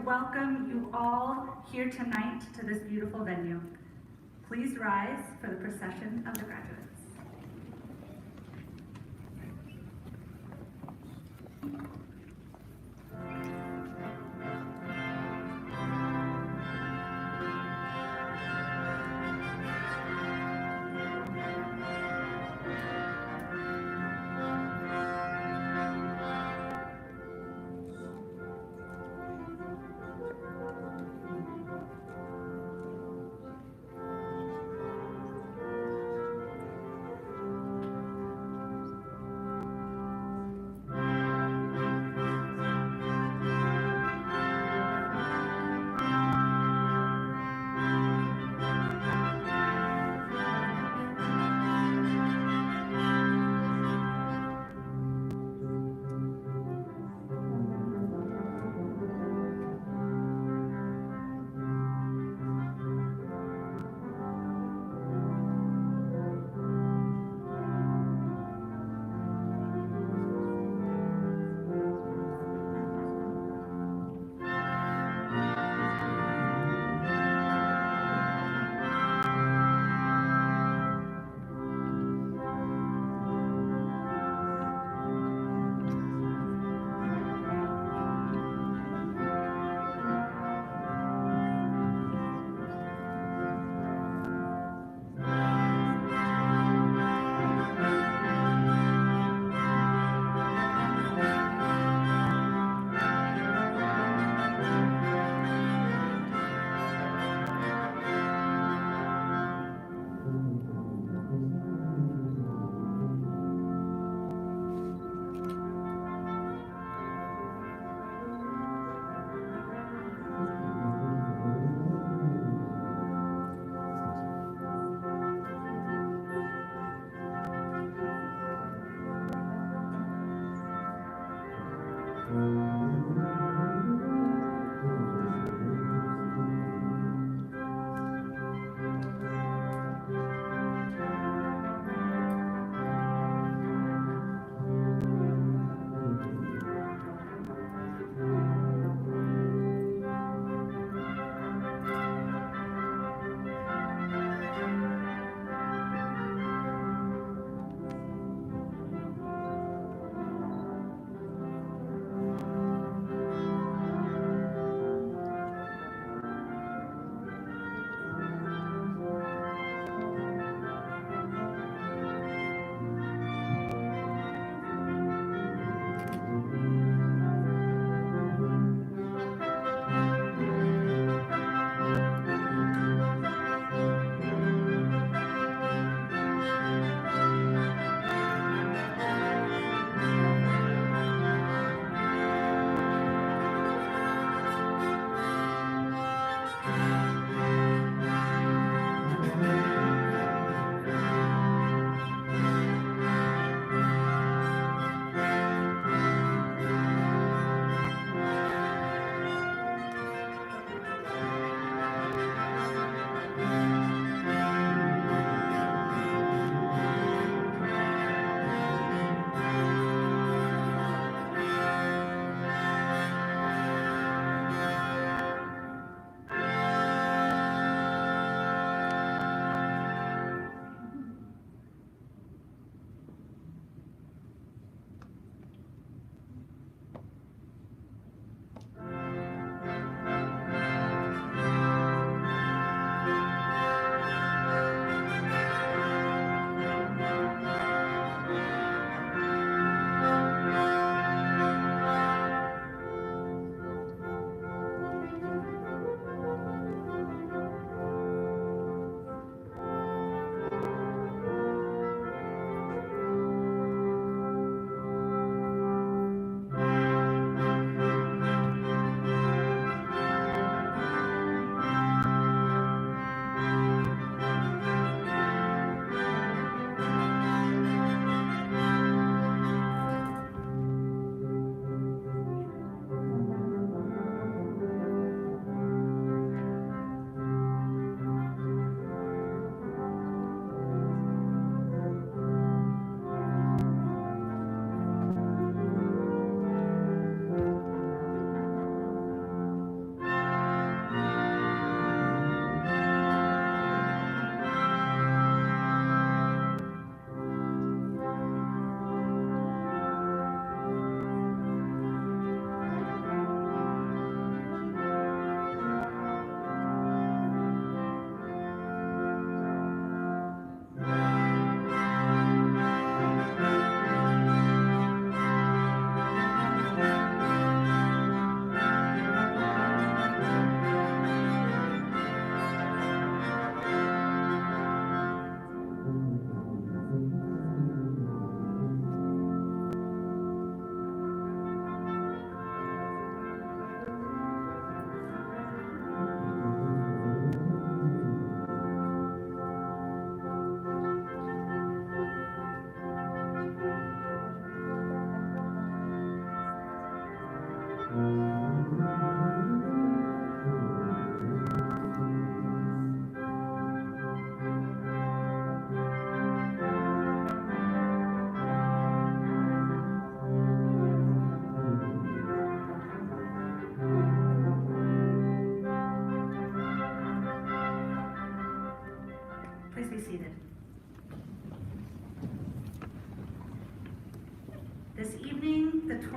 welcome you all here tonight to this beautiful venue. Please rise for the procession of the graduates.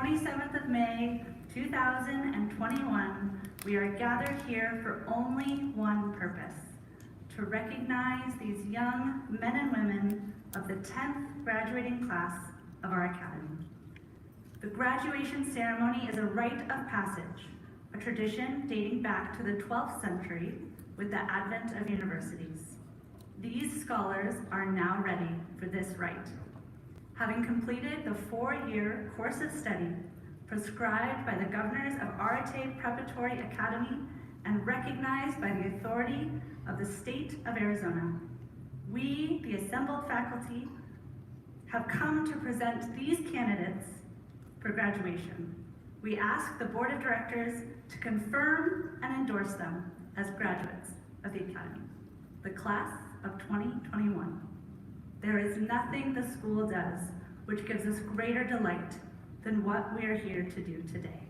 27th of May, 2021, we are gathered here for only one purpose: to recognize these young men and women of the 10th graduating class of our academy. The graduation ceremony is a rite of passage, a tradition dating back to the 12th century with the advent of universities. These scholars are now ready for this rite. Having completed the 4-year course of study prescribed by the governors of Arete Preparatory Academy and recognized by the authority of the state of Arizona, we, the assembled faculty, have come to present these candidates for graduation. We ask the Board of Directors to confirm and endorse them as graduates of the Academy, the class of 2021. There is nothing the school does which gives us greater delight than what we are here to do today.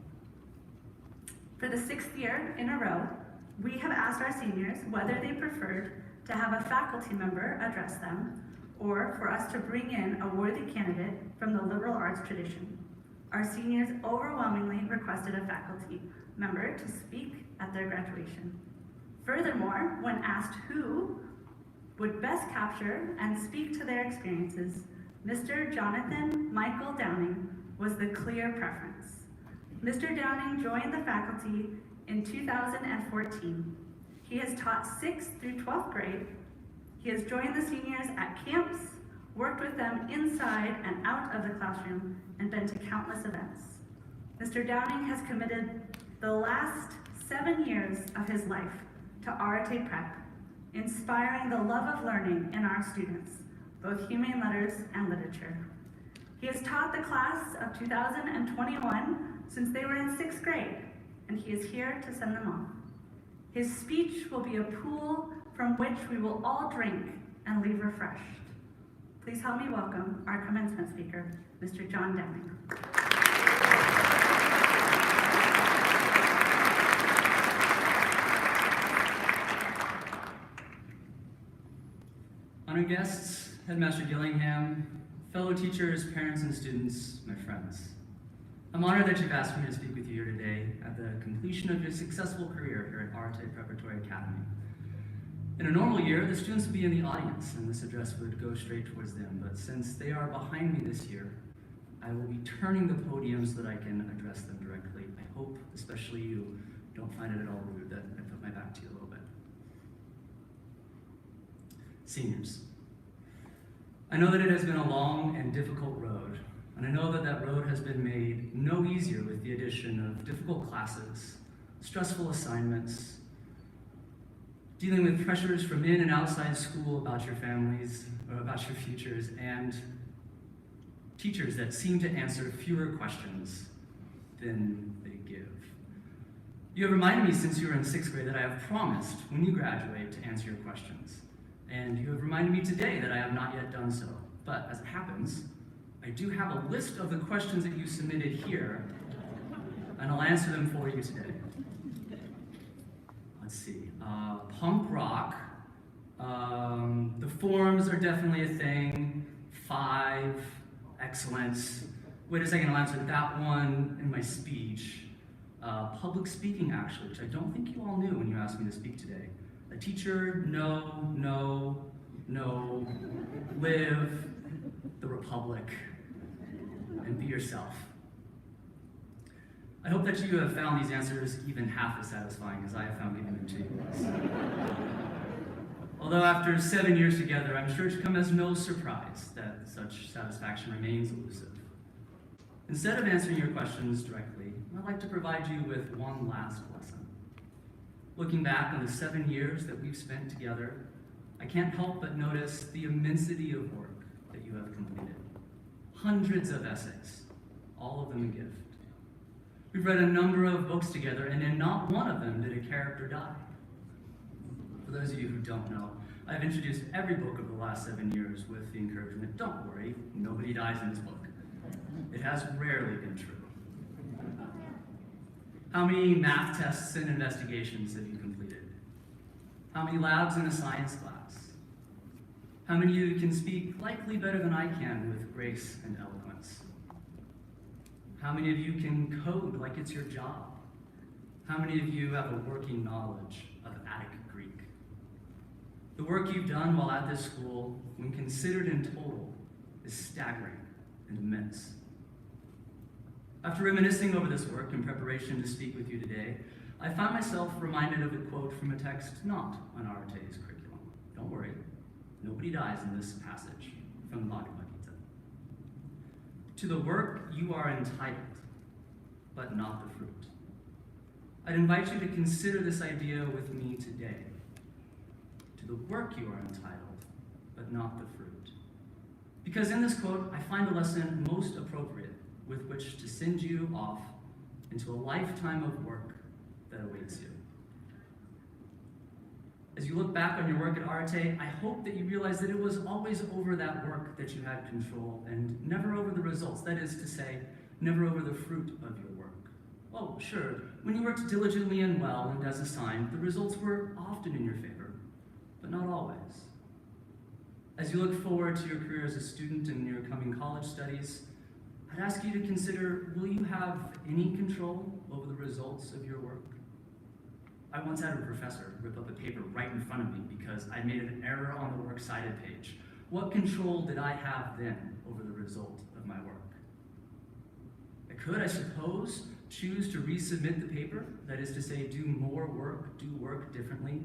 For the 6th year in a row, we have asked our seniors whether they preferred to have a faculty member address them or for us to bring in a worthy candidate from the liberal arts tradition. Our seniors overwhelmingly requested a faculty member to speak at their graduation. Furthermore, when asked who would best capture and speak to their experiences, Mr. Jonathan Michael Downing was the clear preference. Mr. Downing joined the faculty in 2014. He has taught 6th through 12th grade. He has joined the seniors at camps, worked with them inside and out of the classroom, and been to countless events. Mr. Downing has committed the last 7 years of his life to Arete Prep, inspiring the love of learning in our students, both humane letters and literature. He has taught the class of 2021 since they were in 6th grade, and he is here to send them off. His speech will be a pool from which we will all drink and leave refreshed. Please help me welcome our commencement speaker, Mr. John Downing. Honored guests, Headmaster Gillingham, fellow teachers, parents, and students, my friends. I'm honored that you've asked me to speak with you here today at the completion of your successful career here at Arete Preparatory Academy. In a normal year, the students would be in the audience and this address would go straight towards them, but since they are behind me this year, I will be turning the podium so that I can address them directly. I hope, especially you, don't find it at all rude that I put my back to you a little bit. Seniors. I know that it has been a long and difficult road, and I know that that road has been made no easier with the addition of difficult classes, stressful assignments, dealing with pressures from in and outside school about your families, or about your futures, and teachers that seem to answer fewer questions than they give. You have reminded me since you were in 6th grade that I have promised, when you graduate, to answer your questions. And you have reminded me today that I have not yet done so. But as it happens, I do have a list of the questions that you submitted here, and I'll answer them for you today. Let's see, punk rock, the forms are definitely a thing, 5, excellence. Wait a second, I'll answer that one in my speech. Public speaking, actually, which I don't think you all knew when you asked me to speak today. A teacher, no, no, no, live the Republic, and be yourself. I hope that you have found these answers even half as satisfying as I have found giving them to you. Although after 7 years together, I'm sure it's come as no surprise that such satisfaction remains elusive. Instead of answering your questions directly, I'd like to provide you with one last lesson. Looking back on the 7 years that we've spent together, I can't help but notice the immensity of work that you have completed. Hundreds of essays, all of them a gift. We've read a number of books together, and in not one of them did a character die. For those of you who don't know, I've introduced every book of the last 7 years with the encouragement, don't worry, nobody dies in this book. It has rarely been true. How many math tests and investigations have you completed? How many labs in a science class? How many of you can speak likely better than I can with grace and eloquence? How many of you can code like it's your job? How many of you have a working knowledge of Attic Greek? The work you've done while at this school, when considered in total, is staggering and immense. After reminiscing over this work in preparation to speak with you today, I find myself reminded of a quote from a text not on Arete's curriculum. Don't worry, nobody dies in this passage from the Bhagavad Gita. To the work you are entitled, but not the fruit. I'd invite you to consider this idea with me today. To the work you are entitled, but not the fruit. Because in this quote, I find a lesson most appropriate with which to send you off into a lifetime of work that awaits you. As you look back on your work at Arete, I hope that you realize that it was always over that work that you had control and never over the results. That is to say, never over the fruit of your work. Oh, sure, when you worked diligently and well and as assigned, the results were often in your favor, but not always. As you look forward to your career as a student and your coming college studies, I'd ask you to consider, will you have any control over the results of your work? I once had a professor rip up a paper right in front of me because I made an error on the works cited page. What control did I have then over the result of my work? I could, I suppose, choose to resubmit the paper, that is to say, do more work, do work differently,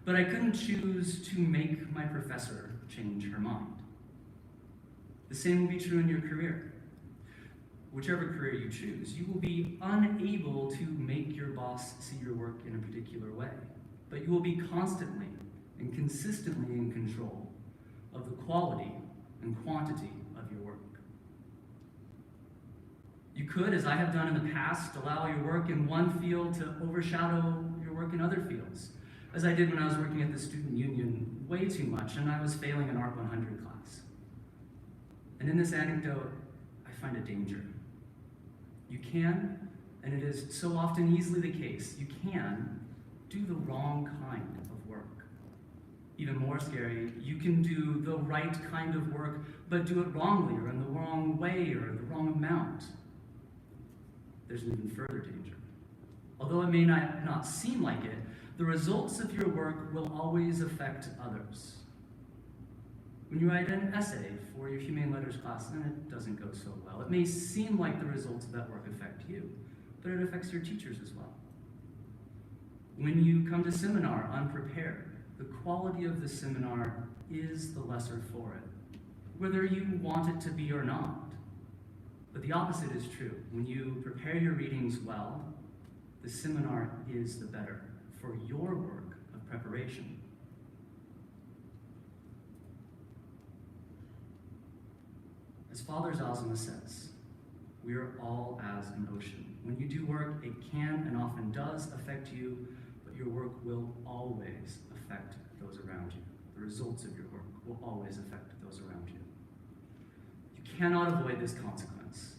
but I couldn't choose to make my professor change her mind. The same will be true in your career. Whichever career you choose, you will be unable to make your boss see your work in a particular way, but you will be constantly and consistently in control of the quality and quantity of your work. You could, as I have done in the past, allow your work in one field to overshadow your work in other fields, as I did when I was working at the student union way too much and I was failing an Art 100 class. And in this anecdote, I find a danger. You can, and it is so often easily the case, you can do the wrong kind of work. Even more scary, you can do the right kind of work, but do it wrongly or in the wrong way or the wrong amount. There's an even further danger. Although it may not seem like it, the results of your work will always affect others. When you write an essay for your humane letters class and it doesn't go so well, it may seem like the results of that work affect you, but it affects your teachers as well. When you come to seminar unprepared, the quality of the seminar is the lesser for it, whether you want it to be or not. But the opposite is true. When you prepare your readings well, the seminar is the better for your work of preparation. As Father Zosima says, we are all as an ocean. When you do work, it can and often does affect you, but your work will always affect those around you. The results of your work will always affect those around you. You cannot avoid this consequence.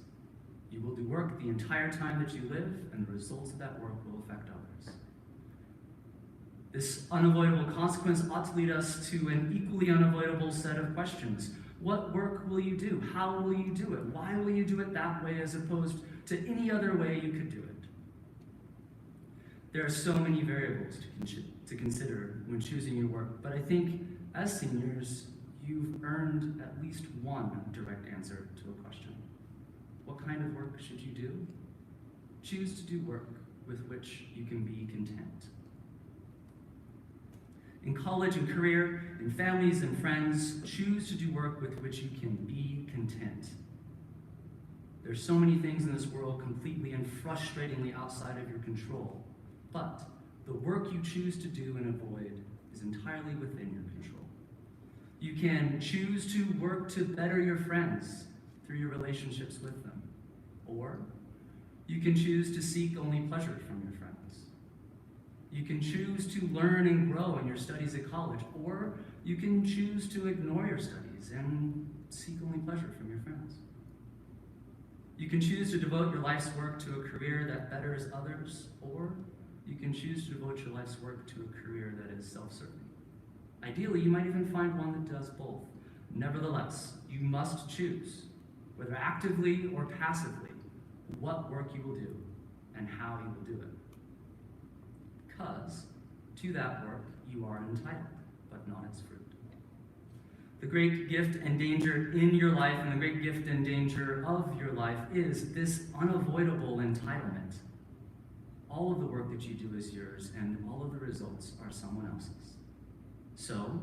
You will do work the entire time that you live, and the results of that work will affect others. This unavoidable consequence ought to lead us to an equally unavoidable set of questions. What work will you do? How will you do it? Why will you do it that way as opposed to any other way you could do it? There are so many variables to consider when choosing your work, but I think as seniors, you've earned at least one direct answer to a question. What kind of work should you do? Choose to do work with which you can be content. In college and career, in families and friends, choose to do work with which you can be content. There's so many things in this world completely and frustratingly outside of your control, but the work you choose to do and avoid is entirely within your control. You can choose to work to better your friends through your relationships with them, or you can choose to seek only pleasure from your friends. You can choose to learn and grow in your studies at college, or you can choose to ignore your studies and seek only pleasure from your friends. You can choose to devote your life's work to a career that betters others, or you can choose to devote your life's work to a career that is self-serving. Ideally, you might even find one that does both. Nevertheless, you must choose, whether actively or passively, what work you will do and how you will do it. Because to that work you are entitled, but not its fruit. The great gift and danger in your life and the great gift and danger of your life is this unavoidable entitlement. All of the work that you do is yours, and all of the results are someone else's. So,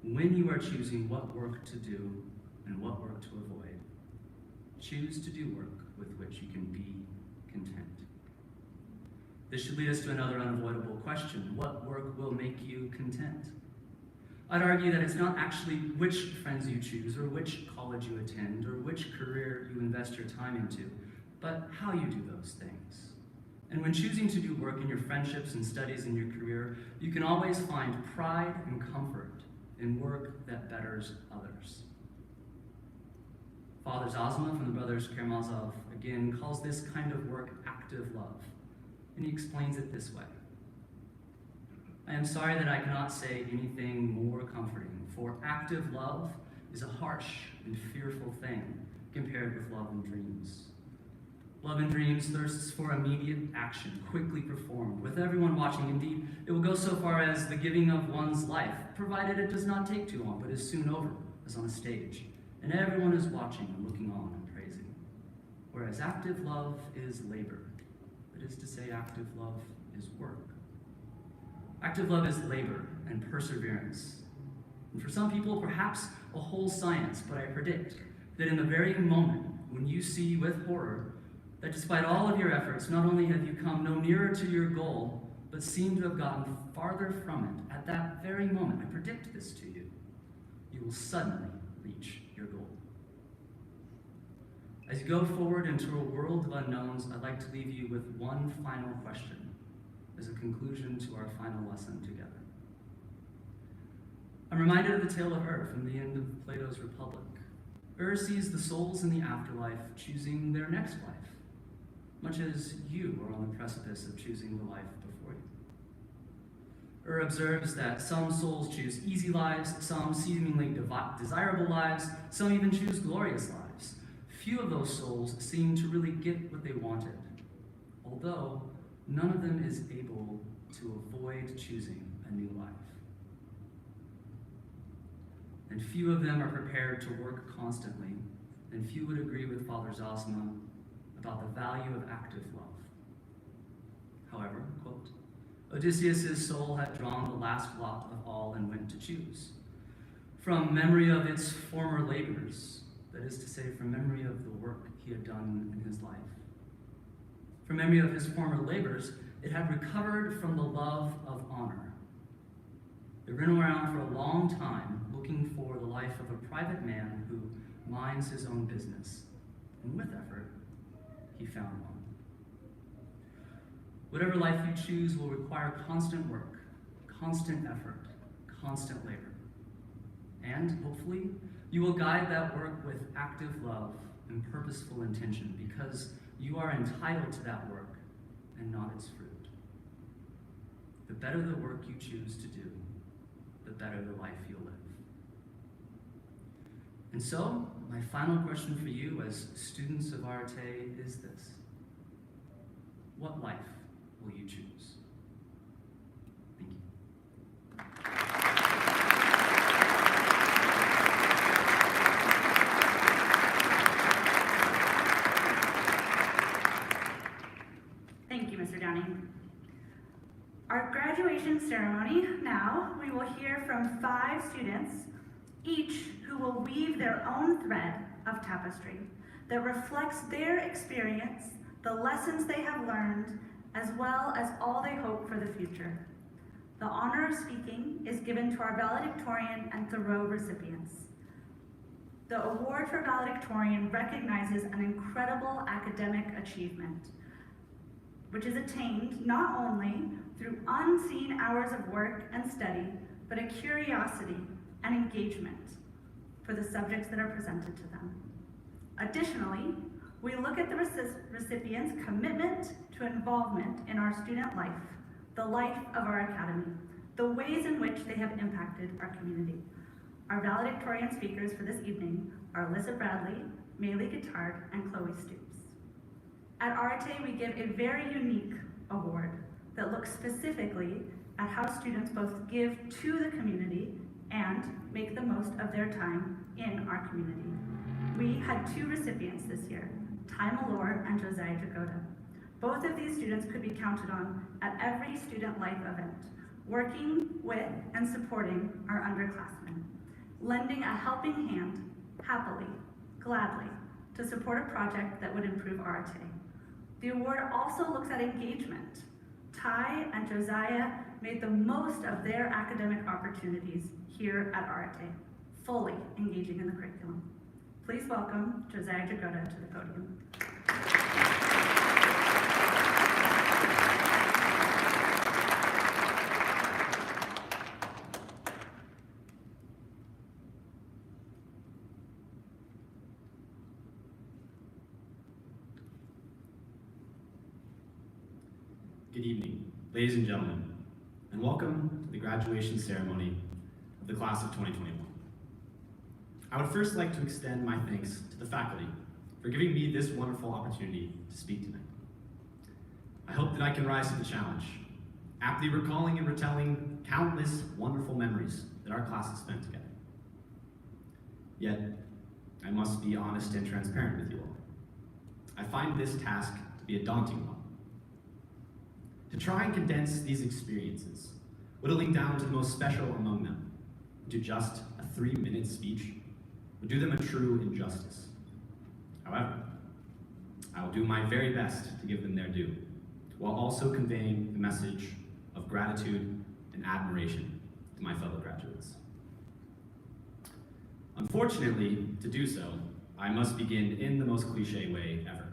when you are choosing what work to do and what work to avoid, choose to do work with which you can be content. This should lead us to another unavoidable question. What work will make you content? I'd argue that it's not actually which friends you choose or which college you attend or which career you invest your time into, but how you do those things. And when choosing to do work in your friendships and studies in your career, you can always find pride and comfort in work that betters others. Father Zosma from the Brothers Karamazov again calls this kind of work active love, and he explains it this way. I am sorry that I cannot say anything more comforting, for active love is a harsh and fearful thing compared with love and dreams. Love and dreams thirsts for immediate action, quickly performed, with everyone watching. Indeed, it will go so far as the giving of one's life, provided it does not take too long, but is soon over, as on a stage, and everyone is watching and looking on and praising. Whereas active love is labor. That is to say, active love is work. Active love is labor and perseverance. And for some people, perhaps a whole science, but I predict that in the very moment when you see with horror that despite all of your efforts, not only have you come no nearer to your goal, but seem to have gotten farther from it, at that very moment, I predict this to you, you will suddenly reach your goal. As you go forward into a world of unknowns, I'd like to leave you with one final question as a conclusion to our final lesson together. I'm reminded of the tale of from the end of Plato's Republic. Sees the souls in the afterlife choosing their next life, much as you are on the precipice of choosing the life before you. Observes that some souls choose easy lives, some seemingly desirable lives, some even choose glorious lives. Few of those souls seem to really get what they wanted, although none of them is able to avoid choosing a new life. And few of them are prepared to work constantly, and few would agree with Father Zosma about the value of active love. However, quote, Odysseus' soul had drawn the last lot of all and went to choose. From memory of its former labors, that is to say, from memory of the work he had done in his life. From memory of his former labors, it had recovered from the love of honor. It ran around for a long time looking for the life of a private man who minds his own business, and with effort, he found one. Whatever life you choose will require constant work, constant effort, constant labor. And hopefully, you will guide that work with active love and purposeful intention, because you are entitled to that work and not its fruit. The better the work you choose to do, the better the life you'll live. And so, my final question for you as students of Arete is this. What life will you choose? Thank you. Thank you, Mr. Downing. Our graduation ceremony, now we will hear from 5 students, each who will weave their own thread of tapestry that reflects their experience, the lessons they have learned, as well as all they hope for the future. The honor of speaking is given to our Valedictorian and Thoreau recipients. The award for Valedictorian recognizes an incredible academic achievement, which is attained not only through unseen hours of work and study, but a curiosity and engagement for the subjects that are presented to them. Additionally, we look at the recipients' commitment to involvement in our student life, the life of our academy, the ways in which they have impacted our community. Our valedictorian speakers for this evening are Alyssa Bradley, Maylee Guitard, and Chloe Stoops. At Arete, we give a very unique award that looks specifically at how students both give to the community and make the most of their time in our community. We had 2 recipients this year, Ty Malore and Josiah Jagoda. Both of these students could be counted on at every student life event, working with and supporting our underclassmen, lending a helping hand, happily, gladly, to support a project that would improve Arete. The award also looks at engagement. Ty and Josiah made the most of their academic opportunities here at Arete, fully engaging in the curriculum. Please welcome Josiah Jagoda to the podium. Good evening, ladies and gentlemen, and welcome to the graduation ceremony of the class of 2021. I would first like to extend my thanks to the faculty for giving me this wonderful opportunity to speak tonight. I hope that I can rise to the challenge, aptly recalling and retelling countless wonderful memories that our class has spent together. Yet, I must be honest and transparent with you all. I find this task to be a daunting one. To try and condense these experiences, whittling down to the most special among them, into just a 3-minute speech, would do them a true injustice. However, I will do my very best to give them their due, while also conveying the message of gratitude and admiration to my fellow graduates. Unfortunately, to do so, I must begin in the most cliche way ever.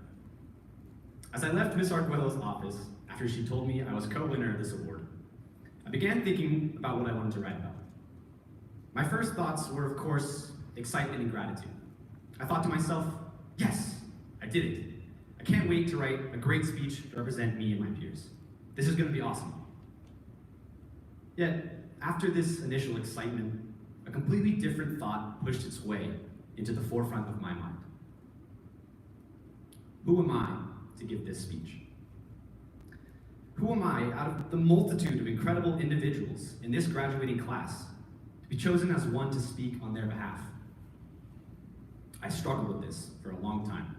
As I left Ms. Arguello's office, after she told me I was co-winner of this award, I began thinking about what I wanted to write about. My first thoughts were, of course, excitement and gratitude. I thought to myself, yes, I did it. I can't wait to write a great speech to represent me and my peers. This is going to be awesome. Yet, after this initial excitement, a completely different thought pushed its way into the forefront of my mind. Who am I to give this speech? Who am I, out of the multitude of incredible individuals in this graduating class, to be chosen as one to speak on their behalf? I struggled with this for a long time,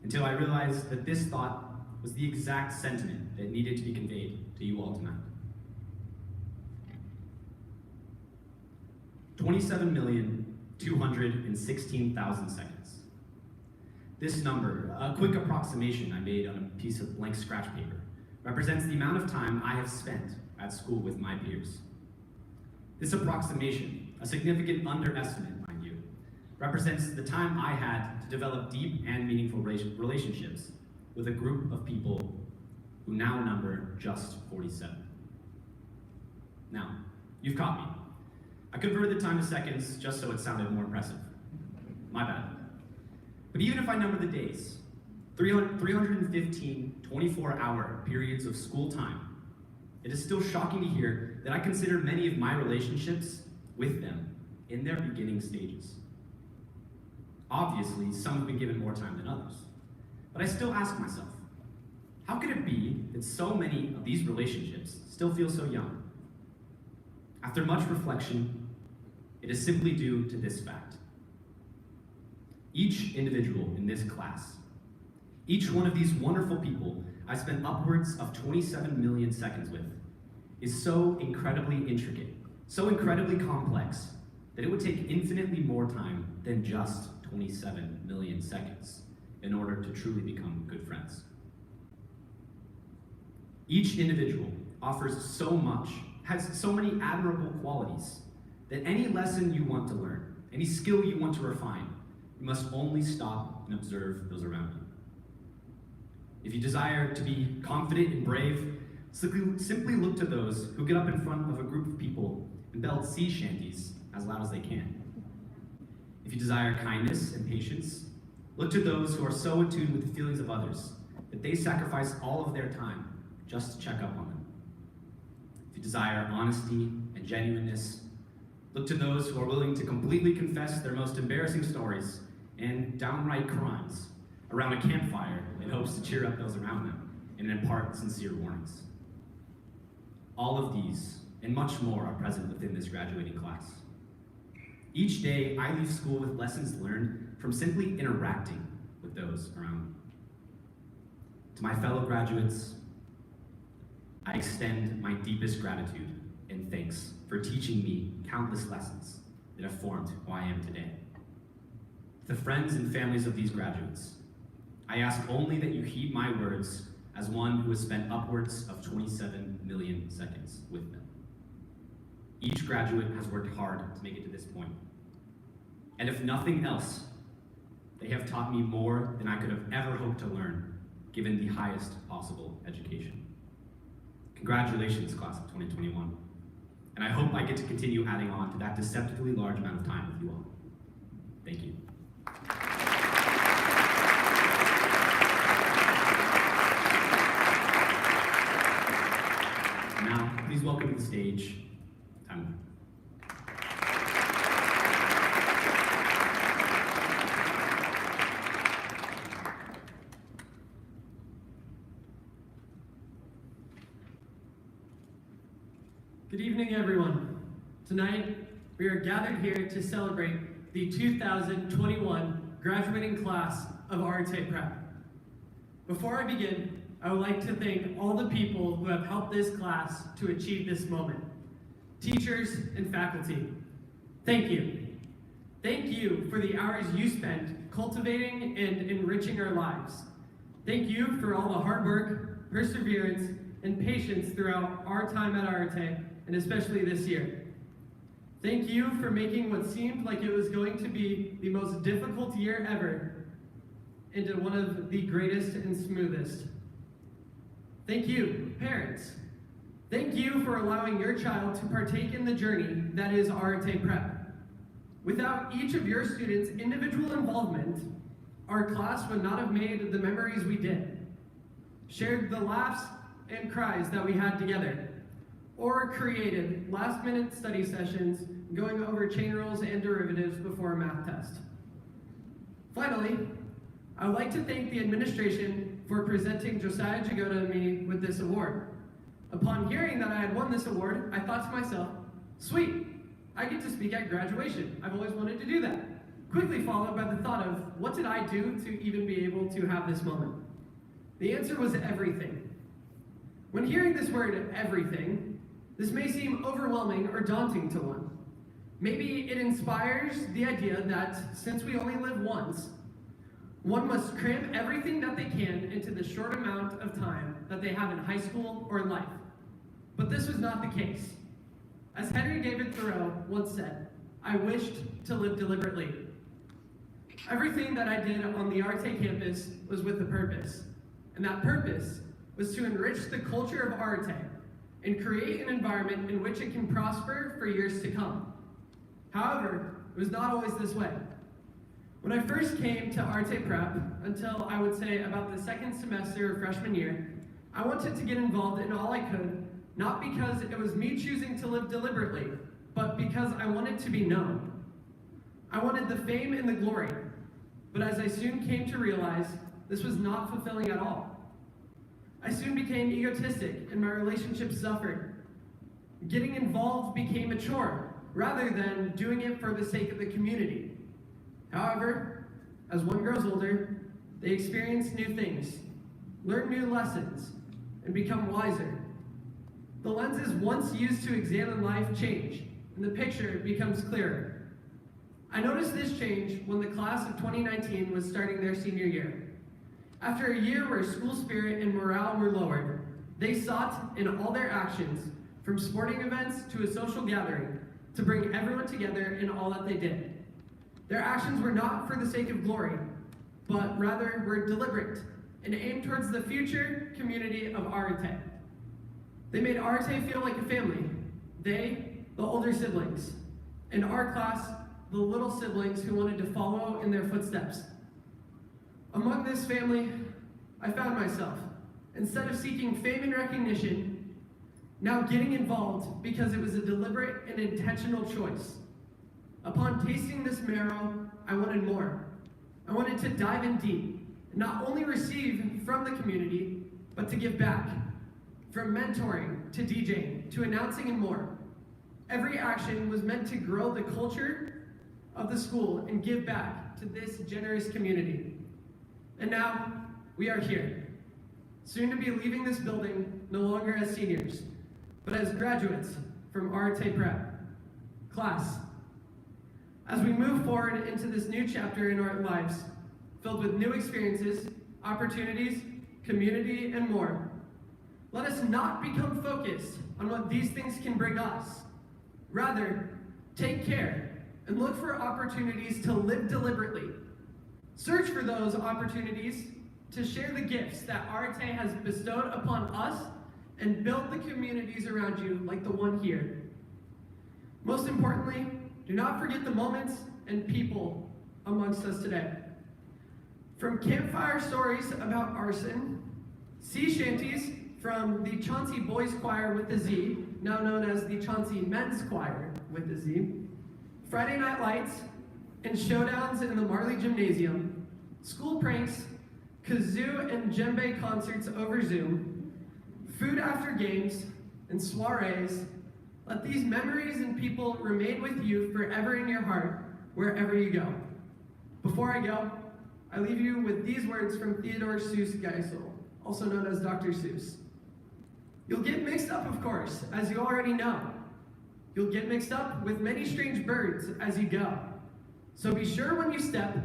until I realized that this thought was the exact sentiment that needed to be conveyed to you all tonight. 27,216,000 seconds. This number, a quick approximation I made on a piece of blank scratch paper, represents the amount of time I have spent at school with my peers. This approximation, a significant underestimate, mind you, represents the time I had to develop deep and meaningful relationships with a group of people who now number just 47. Now, you've caught me. I converted the time to seconds just so it sounded more impressive. My bad. But even if I number the days, 315 24-hour periods of school time, it is still shocking to hear that I consider many of my relationships with them in their beginning stages. Obviously, some have been given more time than others, but I still ask myself, how could it be that so many of these relationships still feel so young? After much reflection, it is simply due to this fact. Each individual in this class, each one of these wonderful people I spent upwards of 27 million seconds with, is so incredibly intricate, so incredibly complex, that it would take infinitely more time than just 27 million seconds in order to truly become good friends. Each individual offers so much, has so many admirable qualities, that any lesson you want to learn, any skill you want to refine, you must only stop and observe those around you. If you desire to be confident and brave, simply look to those who get up in front of a group of people and belt sea shanties as loud as they can. If you desire kindness and patience, look to those who are so attuned with the feelings of others that they sacrifice all of their time just to check up on them. If you desire honesty and genuineness, look to those who are willing to completely confess their most embarrassing stories and downright crimes around a campfire in hopes to cheer up those around them and impart sincere warnings. All of these and much more are present within this graduating class. Each day, I leave school with lessons learned from simply interacting with those around me. To my fellow graduates, I extend my deepest gratitude and thanks for teaching me countless lessons that have formed who I am today. To the friends and families of these graduates, I ask only that you heed my words as one who has spent upwards of 27 million seconds with them. Each graduate has worked hard to make it to this point. And if nothing else, they have taught me more than I could have ever hoped to learn, given the highest possible education. Congratulations, class of 2021. And I hope I get to continue adding on to that deceptively large amount of time with you all. Thank you. Now, please welcome to the stage, Tanya. Good evening, everyone. Tonight, we are gathered here to celebrate the 2021 graduating class of Arete Prep. Before I begin, I would like to thank all the people who have helped this class to achieve this moment. Teachers and faculty, thank you. Thank you for the hours you spent cultivating and enriching our lives. Thank you for all the hard work, perseverance, and patience throughout our time at Arete, and especially this year. Thank you for making what seemed like it was going to be the most difficult year ever into one of the greatest and smoothest. Thank you, parents. Thank you for allowing your child to partake in the journey that is Arete Prep. Without each of your students' individual involvement, our class would not have made the memories we did, shared the laughs and cries that we had together, or created last-minute study sessions going over chain rules and derivatives before a math test. Finally, I would like to thank the administration for presenting Josiah Jagoda and me with this award. Upon hearing that I had won this award, I thought to myself, sweet, I get to speak at graduation. I've always wanted to do that. Quickly followed by the thought of, what did I do to even be able to have this moment? The answer was everything. When hearing this word, everything, this may seem overwhelming or daunting to one. Maybe it inspires the idea that since we only live once, one must cram everything that they can into the short amount of time that they have in high school or in life. But this was not the case. As Henry David Thoreau once said, I wished to live deliberately. Everything that I did on the Arete campus was with a purpose, and that purpose was to enrich the culture of Arete and create an environment in which it can prosper for years to come. However, it was not always this way. When I first came to Arete Prep, until I would say about the second semester of freshman year, I wanted to get involved in all I could, not because it was me choosing to live deliberately, but because I wanted to be known. I wanted the fame and the glory, but as I soon came to realize, this was not fulfilling at all. I soon became egotistic and my relationships suffered. Getting involved became a chore, rather than doing it for the sake of the community. However, as one grows older, they experience new things, learn new lessons, and become wiser. The lenses once used to examine life change, and the picture becomes clearer. I noticed this change when the class of 2019 was starting their senior year. After a year where school spirit and morale were lowered, they sought in all their actions, from sporting events to a social gathering, to bring everyone together in all that they did. Their actions were not for the sake of glory, but rather were deliberate and aimed towards the future community of Arete. They made Arete feel like a family. They, the older siblings, and our class, the little siblings who wanted to follow in their footsteps. Among this family, I found myself, instead of seeking fame and recognition, now getting involved because it was a deliberate and intentional choice. Upon tasting this marrow, I wanted more. I wanted to dive in deep not only receive from the community, but to give back. From mentoring to DJing to announcing and more. Every action was meant to grow the culture of the school and give back to this generous community. And now, we are here, soon to be leaving this building no longer as seniors, but as graduates from Arete Prep. Class, as we move forward into this new chapter in our lives, filled with new experiences, opportunities, community, and more, let us not become focused on what these things can bring us. Rather, take care and look for opportunities to live deliberately. Search for those opportunities to share the gifts that Arete has bestowed upon us and build the communities around you like the one here. Most importantly, do not forget the moments and people amongst us today. From campfire stories about arson, sea shanties from the Chauncey Boys Choir with a Z, now known as the Chauncey Men's Choir with a Z, Friday night lights, and showdowns in the Marley Gymnasium, school pranks, kazoo and djembe concerts over Zoom, food after games, and soirees, let these memories and people remain with you forever in your heart, wherever you go. Before I go, I leave you with these words from Theodore Seuss Geisel, also known as Dr. Seuss. You'll get mixed up, of course, as you already know. You'll get mixed up with many strange birds as you go. So be sure when you step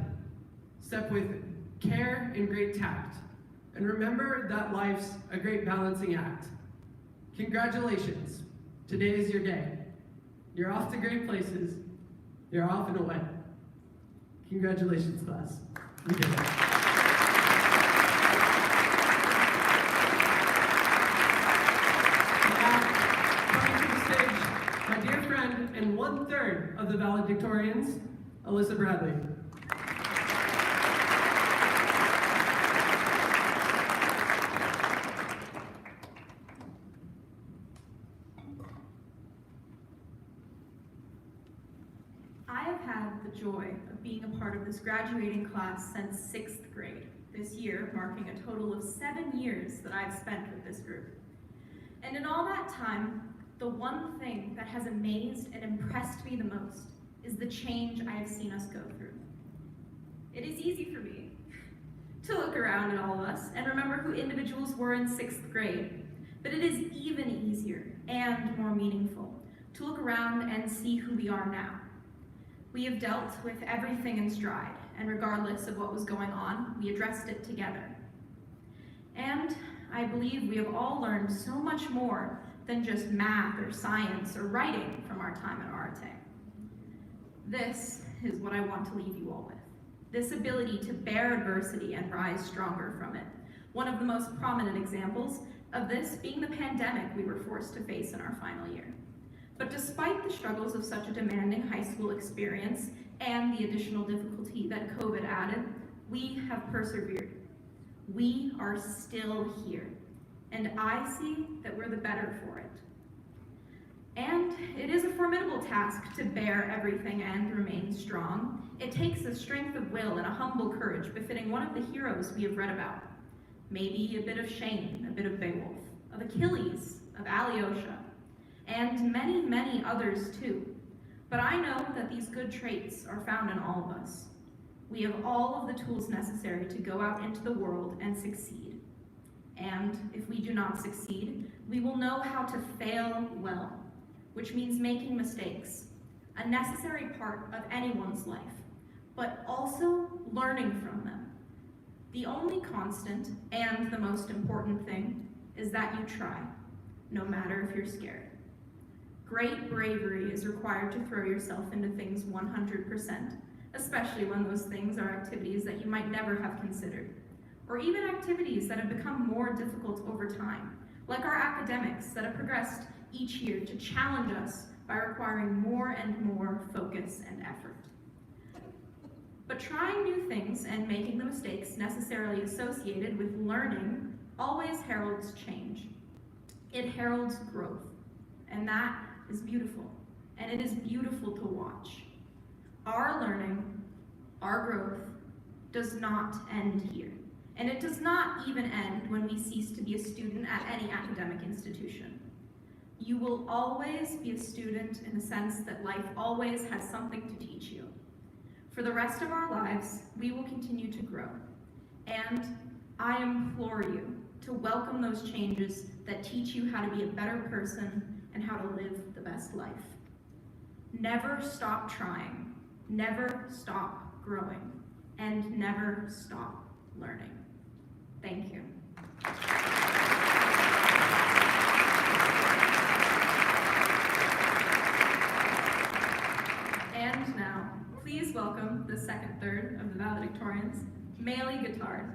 with care and great tact. And remember that life's a great balancing act. Congratulations. Today is your day. You're off to great places. You're off and away. Congratulations, class. You did it. My dear friend and 1/3 of the valedictorians, Alyssa Bradley. I have had the joy of being a part of this graduating class since 6th grade, this year marking a total of 7 years that I've spent with this group. And in all that time, the one thing that has amazed and impressed me the most is the change I have seen us go through. It is easy for me to look around at all of us and remember who individuals were in 6th grade, but it is even easier and more meaningful to look around and see who we are now. We have dealt with everything in stride, and regardless of what was going on, we addressed it together. And I believe we have all learned so much more than just math or science or writing from our time at Arete. This is what I want to leave you all with. This ability to bear adversity and rise stronger from it. One of the most prominent examples of this being the pandemic we were forced to face in our final year. But despite the struggles of such a demanding high school experience and the additional difficulty that COVID added, we have persevered. We are still here. And I see that we're the better for it. And it is a formidable task to bear everything and remain strong. It takes a strength of will and a humble courage befitting one of the heroes we have read about. Maybe a bit of Shane, a bit of Beowulf, of Achilles, of Alyosha, and many, many others too. But I know that these good traits are found in all of us. We have all of the tools necessary to go out into the world and succeed. And if we do not succeed, we will know how to fail well, which means making mistakes, a necessary part of anyone's life, but also learning from them. The only constant and the most important thing is that you try, no matter if you're scared. Great bravery is required to throw yourself into things 100%, especially when those things are activities that you might never have considered, or even activities that have become more difficult over time, like our academics that have progressed each year to challenge us by requiring more and more focus and effort. But trying new things and making the mistakes necessarily associated with learning always heralds change. It heralds growth, and that is beautiful, and it is beautiful to watch. Our learning, our growth, does not end here. And it does not even end when we cease to be a student at any academic institution. You will always be a student in the sense that life always has something to teach you. For the rest of our lives, we will continue to grow. And I implore you to welcome those changes that teach you how to be a better person and how to live the best life. Never stop trying, never stop growing, and never stop learning. Thank you. And now, please welcome the second third of the valedictorians, Maylee Guitard.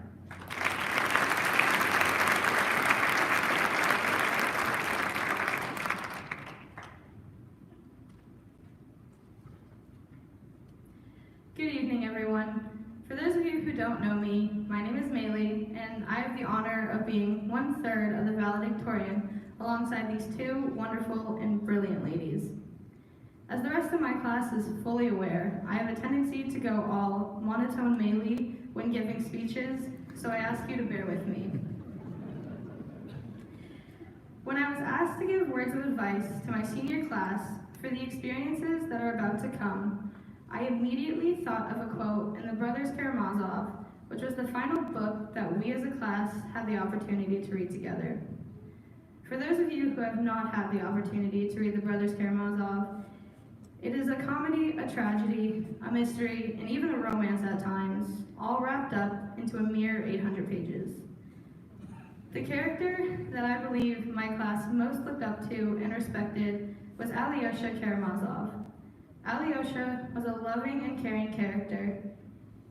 Good evening, everyone. For those of you who don't know me, my name is Maylee, and I have the honor of being 1/3 of the valedictorian alongside these two wonderful and brilliant ladies. As the rest of my class is fully aware, I have a tendency to go all monotone Maylee when giving speeches, so I ask you to bear with me. When I was asked to give words of advice to my senior class for the experiences that are about to come, I immediately thought of a quote in the Brothers Karamazov, which was the final book that we as a class had the opportunity to read together. For those of you who have not had the opportunity to read the Brothers Karamazov, it is a comedy, a tragedy, a mystery, and even a romance at times, all wrapped up into a mere 800 pages. The character that I believe my class most looked up to and respected was Alyosha Karamazov. Alyosha was a loving and caring character.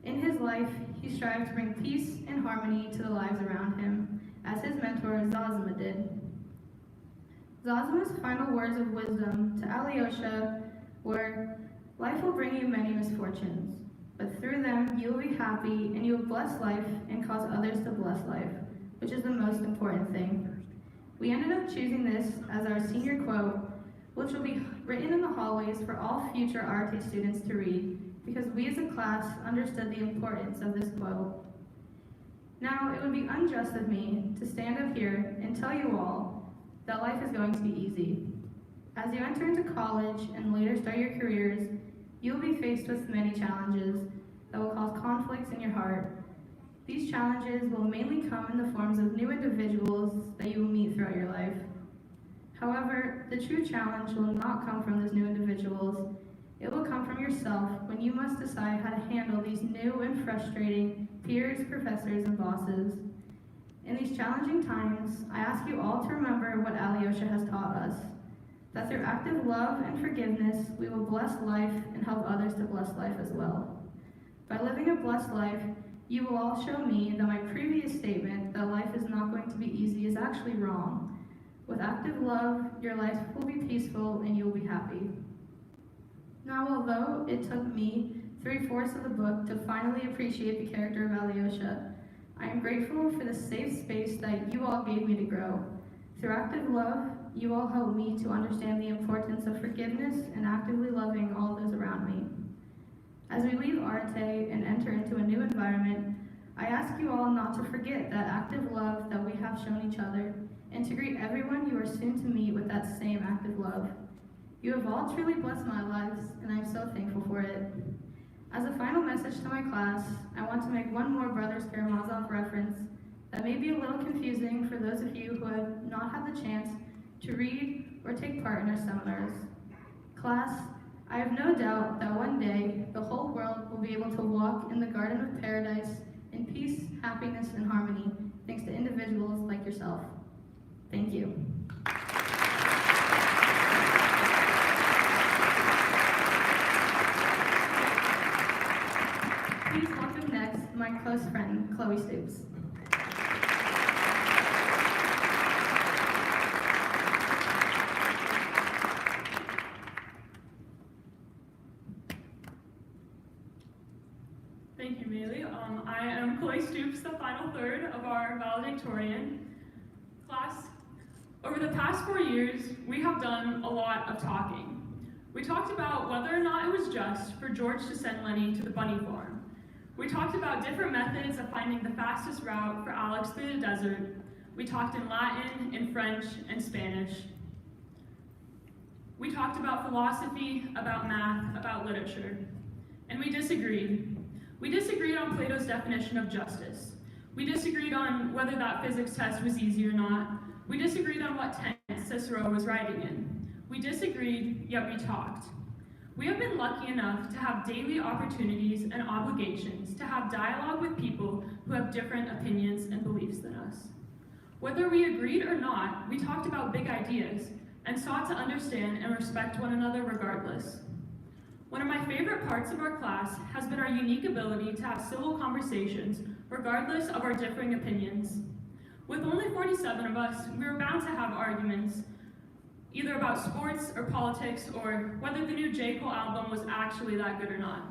In his life, he strived to bring peace and harmony to the lives around him, as his mentor Zazima did. Zazima's final words of wisdom to Alyosha were, "Life will bring you many misfortunes, but through them you will be happy and you will bless life and cause others to bless life, which is the most important thing." We ended up choosing this as our senior quote, which will be written in the hallways for all future Arete students to read, because we as a class understood the importance of this quote. Now, it would be unjust of me to stand up here and tell you all that life is going to be easy. As you enter into college and later start your careers, you will be faced with many challenges that will cause conflicts in your heart. These challenges will mainly come in the forms of new individuals that you will meet throughout your life. However, the true challenge will not come from those new individuals. It will come from yourself when you must decide how to handle these new and frustrating peers, professors, and bosses. In these challenging times, I ask you all to remember what Alyosha has taught us, that through active love and forgiveness, we will bless life and help others to bless life as well. By living a blessed life, you will all show me that my previous statement that life is not going to be easy is actually wrong. With active love, your life will be peaceful and you will be happy. Now, although it took me 3/4 of the book to finally appreciate the character of Alyosha, I am grateful for the safe space that you all gave me to grow. Through active love, you all helped me to understand the importance of forgiveness and actively loving all those around me. As we leave Arete and enter into a new environment, I ask you all not to forget that active love that we have shown each other, and to greet everyone you are soon to meet with that same active love. You have all truly blessed my lives, and I am so thankful for it. As a final message to my class, I want to make one more Brothers Karamazov reference that may be a little confusing for those of you who have not had the chance to read or take part in our seminars. Class, I have no doubt that one day the whole world will be able to walk in the Garden of Paradise in peace, happiness, and harmony, thanks to individuals like yourself. Thank you. Please welcome next my close friend, Chloe Stoops. Thank you, Maylee. I am Chloe Stoops, the final third of our valedictorian class. Over the past 4 years, we have done a lot of talking. We talked about whether or not it was just for George to send Lenny to the bunny farm. We talked about different methods of finding the fastest route for Alex through the desert. We talked in Latin, in French, and Spanish. We talked about philosophy, about math, about literature. And we disagreed. We disagreed on Plato's definition of justice. We disagreed on whether that physics test was easy or not. We disagreed on what tense Cicero was writing in. We disagreed, yet we talked. We have been lucky enough to have daily opportunities and obligations to have dialogue with people who have different opinions and beliefs than us. Whether we agreed or not, we talked about big ideas and sought to understand and respect one another regardless. One of my favorite parts of our class has been our unique ability to have civil conversations regardless of our differing opinions. With only 47 of us, we were bound to have arguments, either about sports or politics or whether the new J. Cole album was actually that good or not.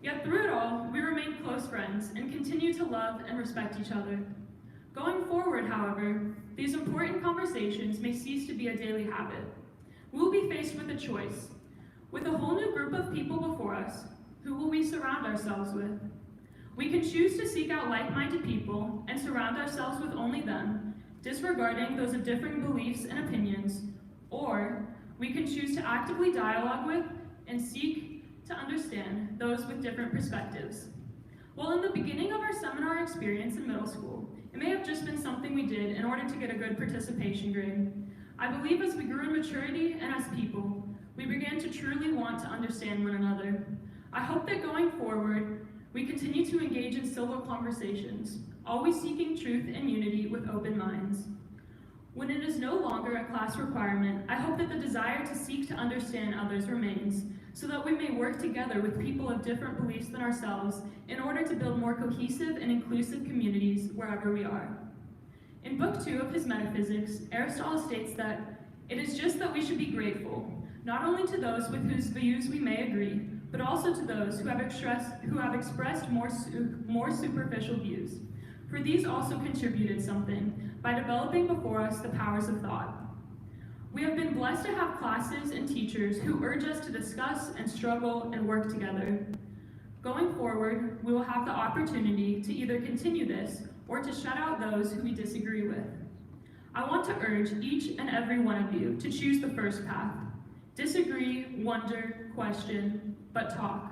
Yet through it all, we remained close friends and continue to love and respect each other. Going forward, however, these important conversations may cease to be a daily habit. We will be faced with a choice. With a whole new group of people before us, who will we surround ourselves with? We can choose to seek out like-minded people and surround ourselves with only them, disregarding those of differing beliefs and opinions, or we can choose to actively dialogue with and seek to understand those with different perspectives. While in the beginning of our seminar experience in middle school, it may have just been something we did in order to get a good participation grade, I believe as we grew in maturity and as people, we began to truly want to understand one another. I hope that going forward, we continue to engage in civil conversations, always seeking truth and unity with open minds. When it is no longer a class requirement, I hope that the desire to seek to understand others remains, so that we may work together with people of different beliefs than ourselves in order to build more cohesive and inclusive communities wherever we are. In Book 2 of his Metaphysics, Aristotle states that it is just that we should be grateful, not only to those with whose views we may agree, but also to those who have expressed more superficial views. For these also contributed something by developing before us the powers of thought. We have been blessed to have classes and teachers who urge us to discuss and struggle and work together. Going forward, we will have the opportunity to either continue this or to shut out those who we disagree with. I want to urge each and every one of you to choose the first path. Disagree, wonder, question, but talk.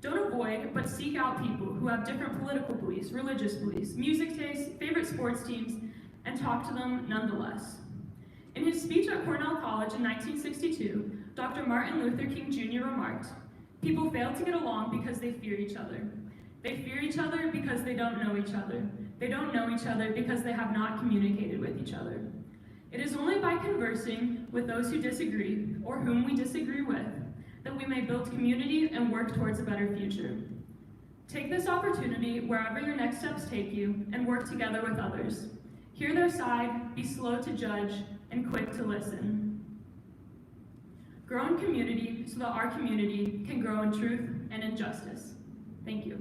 Don't avoid, but seek out people who have different political beliefs, religious beliefs, music tastes, favorite sports teams, and talk to them nonetheless. In his speech at Cornell College in 1962, Dr. Martin Luther King Jr. remarked, "People fail to get along because they fear each other. They fear each other because they don't know each other. They don't know each other because they have not communicated with each other. It is only by conversing with those who disagree, or whom we disagree with, that we may build community and work towards a better future. Take this opportunity wherever your next steps take you and work together with others. Hear their side, be slow to judge, and quick to listen. Grow in community so that our community can grow in truth and in justice." Thank you.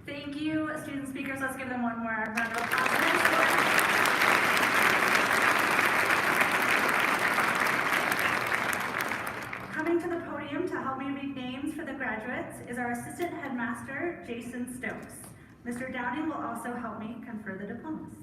Thank you, student speakers. Let's give them one more round of applause. Coming to the podium to help me read names for the graduates is our assistant headmaster, Jason Stokes. Mr. Downing will also help me confer the diplomas.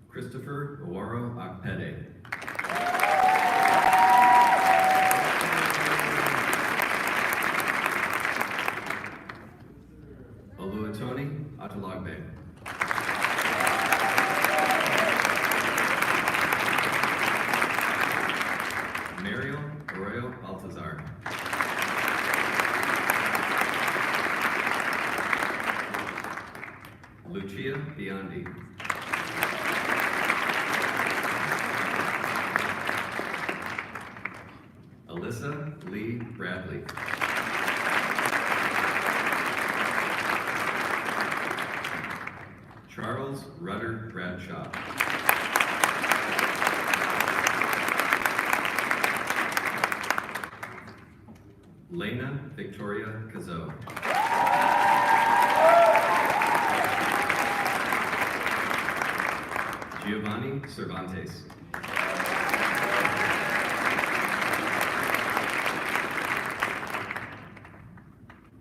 Christopher Owaro Akpede. Oluwatoni Atolagbe. Mariel Arroyo Baltazar. Lucia Biondi. Charles Rudder Bradshaw. Lena Victoria Cazo. Giovanni Cervantes.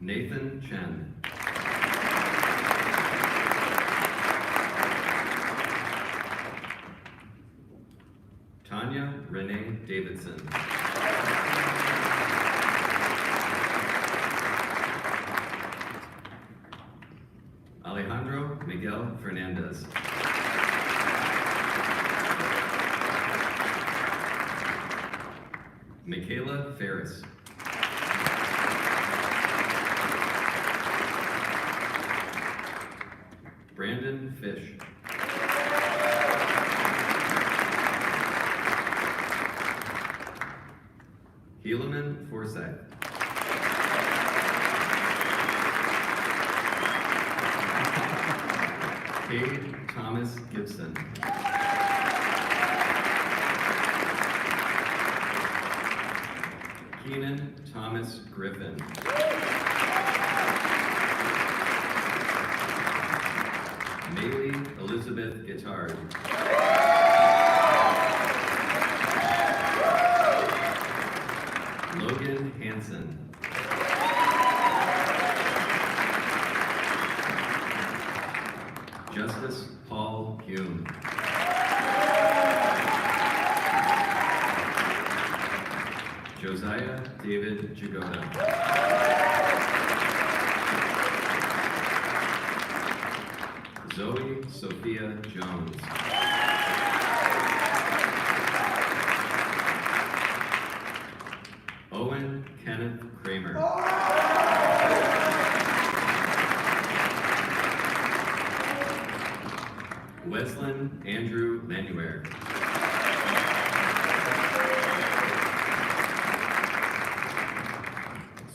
Nathan Chen. Tanya Renee Davidson. Alejandro Miguel Fernandez. Michaela Ferris. Brandon Fish. Helaman Forsyth. Cade Thomas Gibson. Keenan Thomas Griffin. Maylee Elizabeth Guittard. Logan Hansen. Justice Paul Hume. Josiah David Jagoda. Zoe Sophia Jones. Owen Kenneth Kramer. Weslin Andrew Manuer.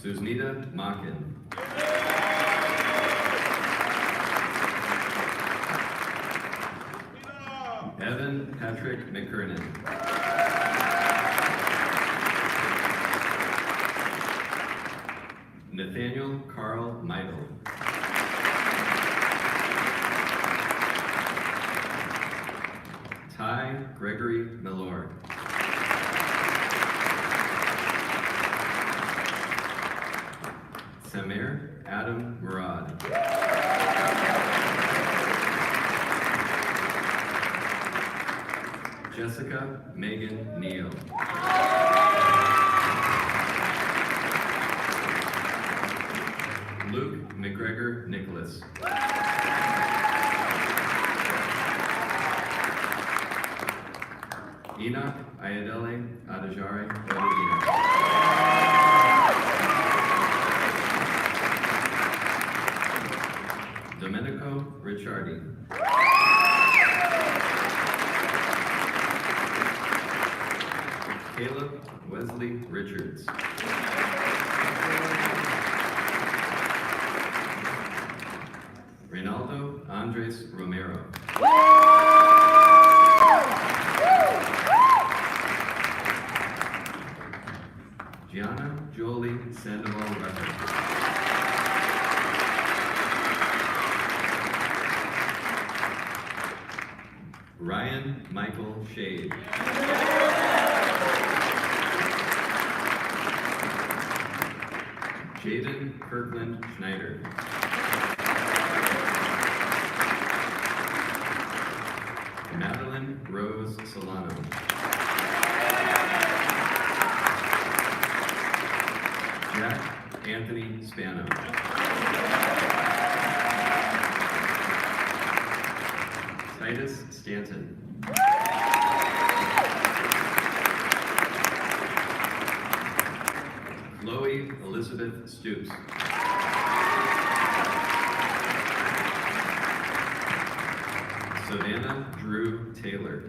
Susnita Makin. Evan Patrick McKernan. Nathaniel Carl Meidel. Ty Gregory Milor. Samir Adam Murad. Jessica Megan Neal. Luke McGregor Nicholas. Enoch Ayadele Adajare Odedina. Domenico Ricciardi. Caleb Wesley Richards. Reynaldo Andres Romero. Gianna Jolie Sandoval Rucker. Ryan Michael Shade. Jaden Kirkland Schneider. Madeline Rose Solano. Jack Anthony Spano. Titus Stanton. Chloe Elizabeth Stoops. Savannah Drew Taylor.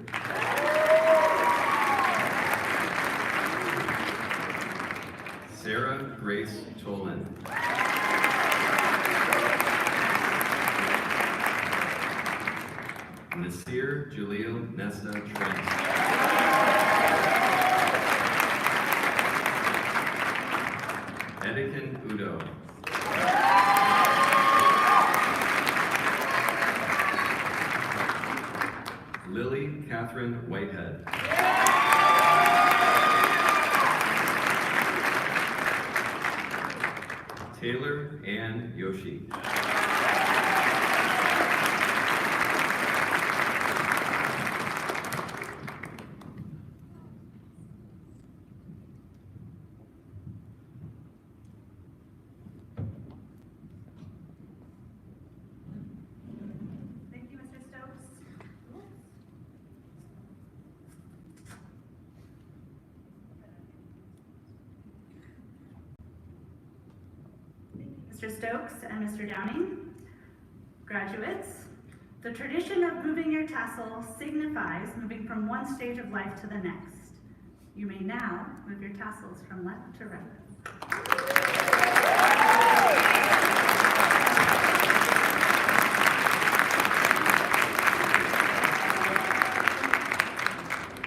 Sarah Grace Tolan. Nasir Jalil Nesta Trent. Edikin Udo. Lily Catherine Whitehead. Taylor Ann Yoshi. Thank you, Mr. Stokes. Mr. Stokes and Mr. Downing. Graduates, the tradition of moving your tassel signifies moving from one stage of life to the next. You may now move your tassels from left to right.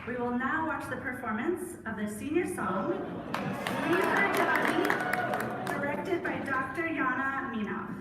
We will now watch the performance of the senior song, Leave Her Daddy, directed by Dr. Yana Minov.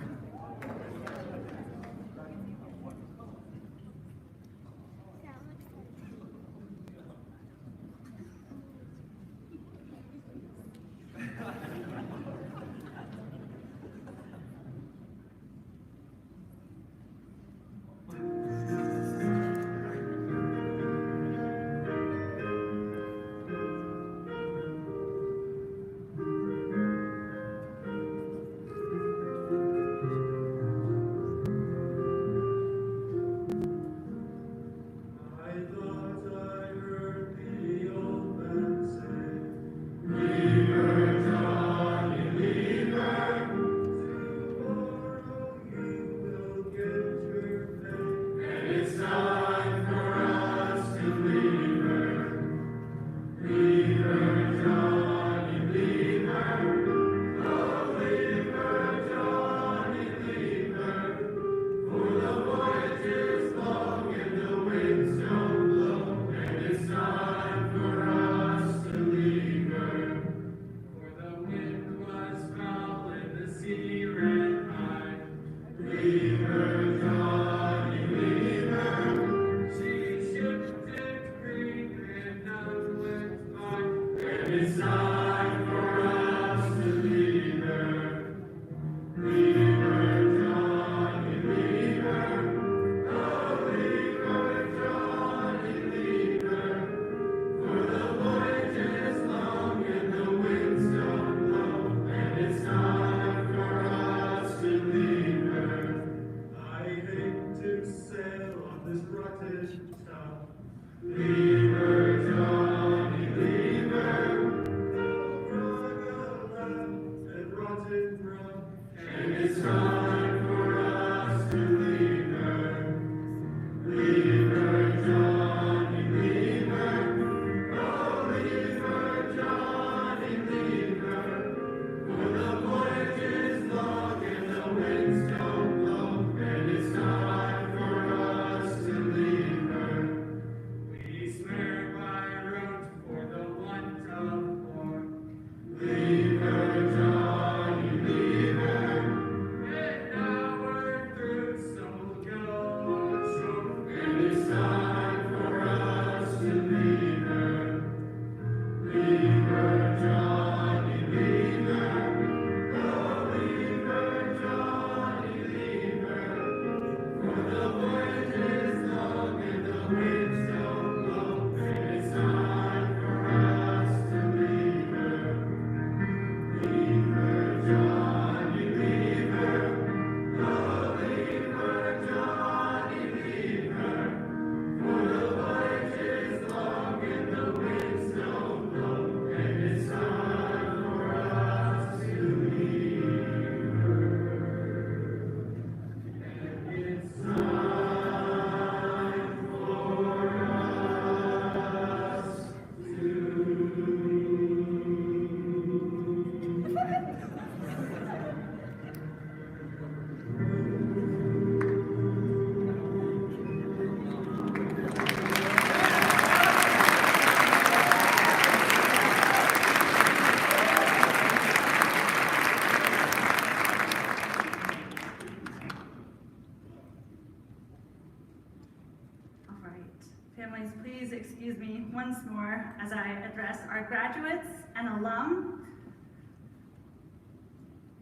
Families, please excuse me once more as I address our graduates and alum.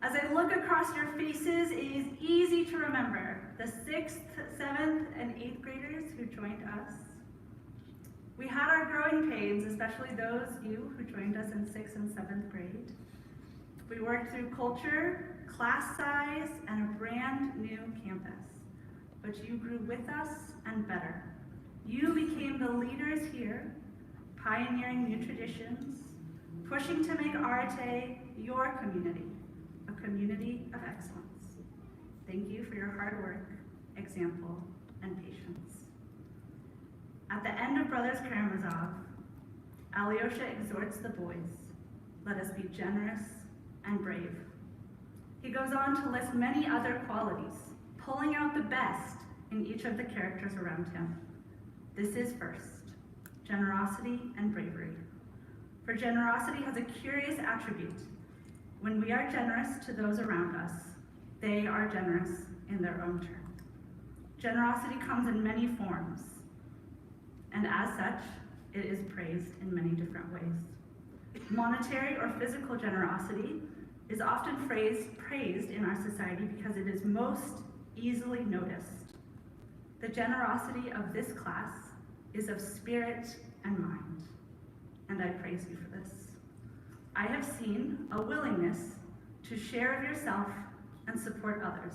As I look across your faces, it is easy to remember the 6th, 7th, and 8th graders who joined us. We had our growing pains, especially those you who joined us in 6th and 7th grade. We worked through culture, class size, and a brand new campus. But you grew with us and better. You became the leaders here, pioneering new traditions, pushing to make Arete your community, a community of excellence. Thank you for your hard work, example, and patience. At the end of Brothers Karamazov, Alyosha exhorts the boys, let us be generous and brave. He goes on to list many other qualities, pulling out the best in each of the characters around him. This is first, generosity and bravery. For generosity has a curious attribute. When we are generous to those around us, they are generous in their own turn. Generosity comes in many forms, and as such, it is praised in many different ways. Monetary or physical generosity is often praised in our society because it is most easily noticed. The generosity of this class is of spirit and mind, and I praise you for this. I have seen a willingness to share of yourself and support others,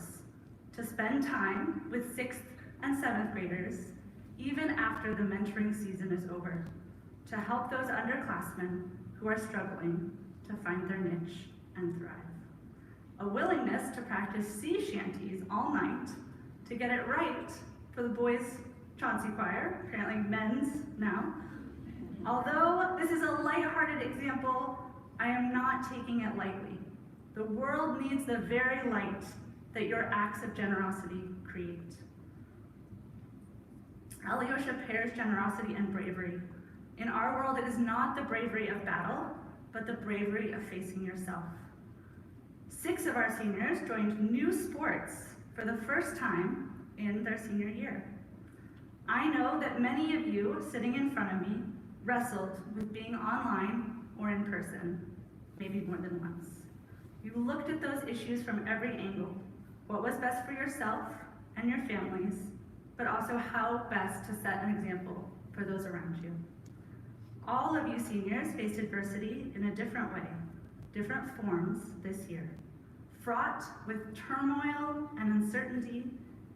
to spend time with 6th and 7th graders, even after the mentoring season is over, to help those underclassmen who are struggling to find their niche and thrive. A willingness to practice sea shanties all night to get it right for the boys' Chauncey Choir, apparently men's now. Although this is a lighthearted example, I am not taking it lightly. The world needs the very light that your acts of generosity create. Alyosha pairs generosity and bravery. In our world, it is not the bravery of battle, but the bravery of facing yourself. 6 of our seniors joined new sports for the first time in their senior year. I know that many of you sitting in front of me wrestled with being online or in person, maybe more than once. You looked at those issues from every angle, what was best for yourself and your families, but also how best to set an example for those around you. All of you seniors faced adversity in a different way, different forms this year, fraught with turmoil and uncertainty,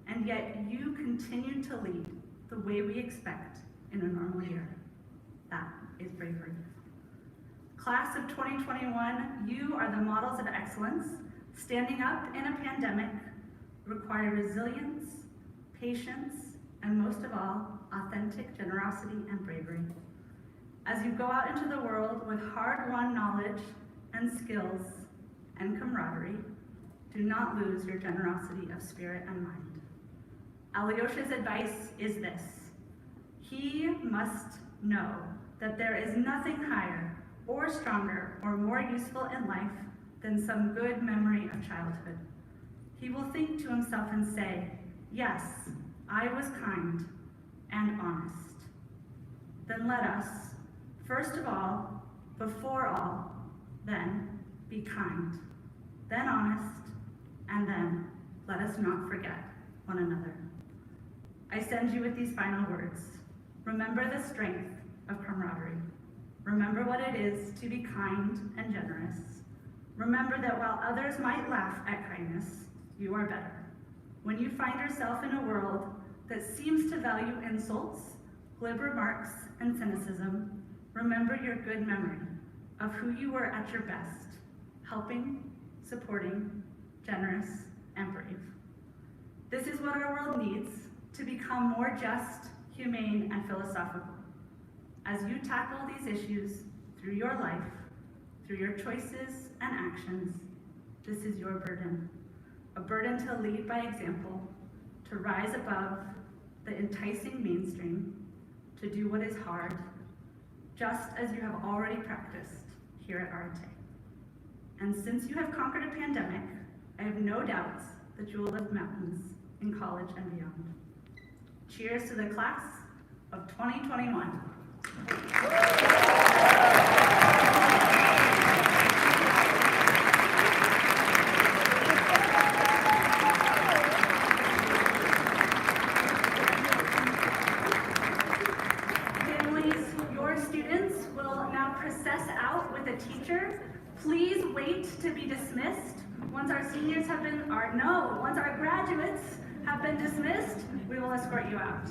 and yet you continued to lead the way we expect in a normal year. That is bravery. Class of 2021, you are the models of excellence. Standing up in a pandemic require resilience, patience, and most of all, authentic generosity and bravery. As you go out into the world with hard-won knowledge and skills and camaraderie, do not lose your generosity of spirit and mind. Alyosha's advice is this: he must know that there is nothing higher or stronger or more useful in life than some good memory of childhood. He will think to himself and say, yes, I was kind and honest. Then let us, first of all, before all, then be kind, then honest, and then let us not forget one another. I send you with these final words. Remember the strength of camaraderie. Remember what it is to be kind and generous. Remember that while others might laugh at kindness, you are better. When you find yourself in a world that seems to value insults, glib remarks, and cynicism, remember your good memory of who you were at your best, helping, supporting, generous, and brave. This is what our world needs to become more just, humane, and philosophical. As you tackle these issues through your life, through your choices and actions, this is your burden. A burden to lead by example, to rise above the enticing mainstream, to do what is hard, just as you have already practiced here at Arete. And since you have conquered a pandemic, I have no doubts that you will lift mountains in college and beyond. Cheers to the class of 2021. Families, your students will now process out with a teacher. Please wait to be dismissed. Once our seniors have been, once our graduates have been dismissed, we will escort you out.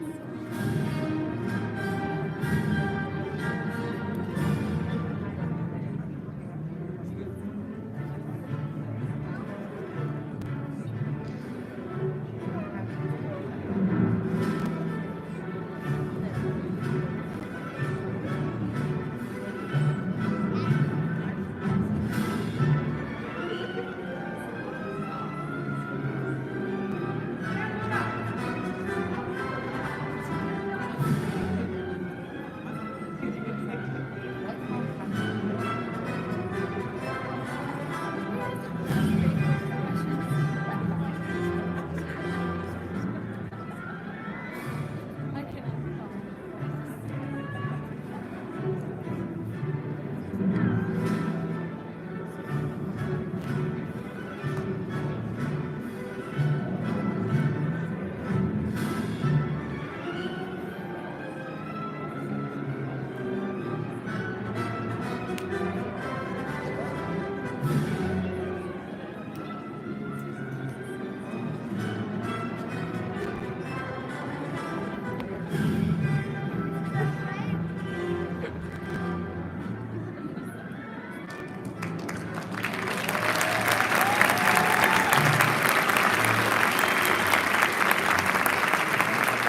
students.